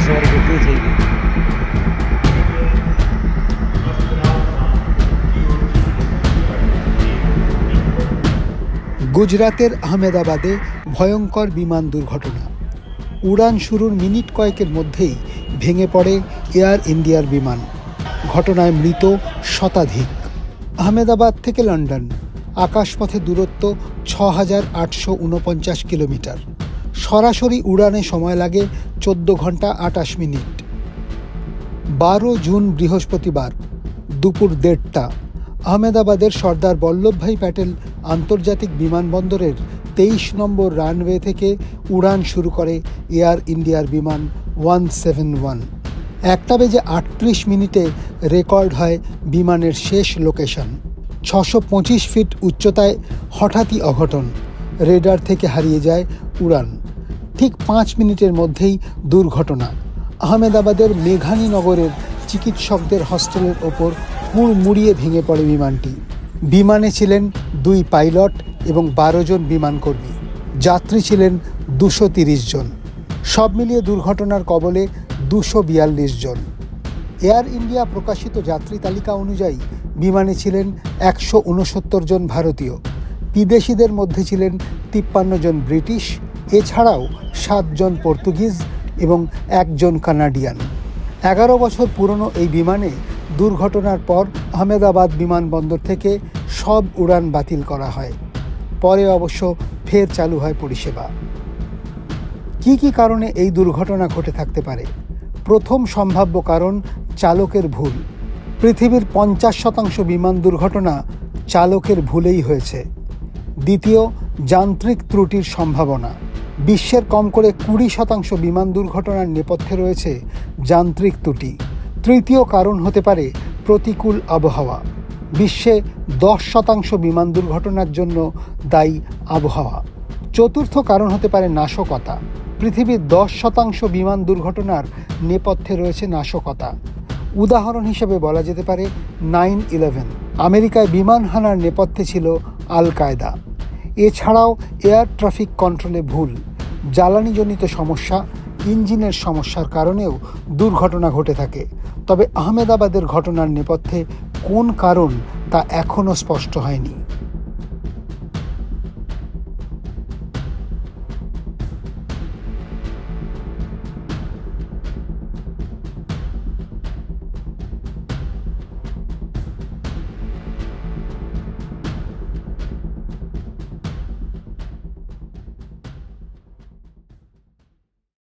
સ્વર્ગ ઊભું થઈ ગયું. গুজরাতের আহমেদাবাদে ভয়ঙ্কর বিমান দুর্ঘটনা। উড়ান শুরুর মিনিট কয়েকের মধ্যেই ভেঙে পড়ে এয়ার ইন্ডিয়ার বিমান। ঘটনায় মৃত শতাধিক। আহমেদাবাদ থেকে লন্ডন আকাশপথে দূরত্ব ৬,৮৪৯ কিলোমিটার। সরাসরি উড়ানে সময় লাগে ১৪ ঘন্টা ২৮ মিনিট। ১২ জুন বৃহস্পতিবার দুপুর ১:৩০ আহমেদাবাদের সর্দার বল্লভভাই প্যাটেল আন্তর্জাতিক বিমানবন্দরের ২৩ নম্বর রানওয়ে থেকে উড়ান শুরু করে এয়ার ইন্ডিয়ার বিমান 171। 1:৩৮ রেকর্ড হয় বিমানের শেষ লোকেশন। ৬২৫ ফিট উচ্চতায় হঠাৎই অঘটন, রেডার থেকে হারিয়ে যায় উড়ান। ঠিক ৫ মিনিটের মধ্যেই দুর্ঘটনা। আহমেদাবাদের মেঘানী নগরের চিকিৎসকদের হস্টেলের ওপর হুড়মুড়িয়ে ভেঙে পড়ে বিমানটি। বিমানে ছিলেন ২ পাইলট এবং ১২ জন বিমানকর্মী। যাত্রী ছিলেন ২৩০ জন। সব মিলিয়ে দুর্ঘটনার কবলে ২৪২ জন। এয়ার ইন্ডিয়া প্রকাশিত যাত্রী তালিকা অনুযায়ী বিমানে ছিলেন ১৬৯ জন ভারতীয়। বিদেশিদের মধ্যে ছিলেন ৫৩ জন ব্রিটিশ, এছাড়াও ৭ জন পর্তুগিজ এবং ১ জন কানাডিয়ান। ১১ বছর পুরনো এই বিমানে দুর্ঘটনার পর আহমেদাবাদ বিমানবন্দর থেকে সব উড়ান বাতিল করা হয়। পরে অবশ্য ফের চালু হয় পরিষেবা। কি কি কারণে এই দুর্ঘটনা ঘটে থাকতে পারে? প্রথম সম্ভাব্য কারণ চালকের ভুল। পৃথিবীর ৫০% বিমান দুর্ঘটনা চালকের ভুলেই হয়েছে। দ্বিতীয়, যান্ত্রিক ত্রুটির সম্ভাবনা। বিশ্বের কম করে ২০% বিমান দুর্ঘটনার নেপথ্যে রয়েছে যান্ত্রিক ত্রুটি। তৃতীয় কারণ হতে পারে প্রতিকূল আবহাওয়া। বিশ্বে ১০% বিমান দুর্ঘটনার জন্য দায়ী আবহাওয়া। চতুর্থ কারণ হতে পারে নাশকতা। পৃথিবীর ১০% বিমান দুর্ঘটনার নেপথ্যে রয়েছে নাশকতা। উদাহরণ হিসেবে বলা যেতে পারে 9/11। আমেরিকায় বিমান হানার নেপথ্যে ছিল আল কায়দা। এছাড়াও এয়ার ট্রাফিক কন্ট্রোলে ভুল, জ্বালানিজনিত সমস্যা, ইঞ্জিনের সমস্যার কারণেও দুর্ঘটনা ঘটে থাকে। তবে আহমেদাবাদের ঘটনার নেপথ্যে কোন কারণ তা এখনও স্পষ্ট হয়নি।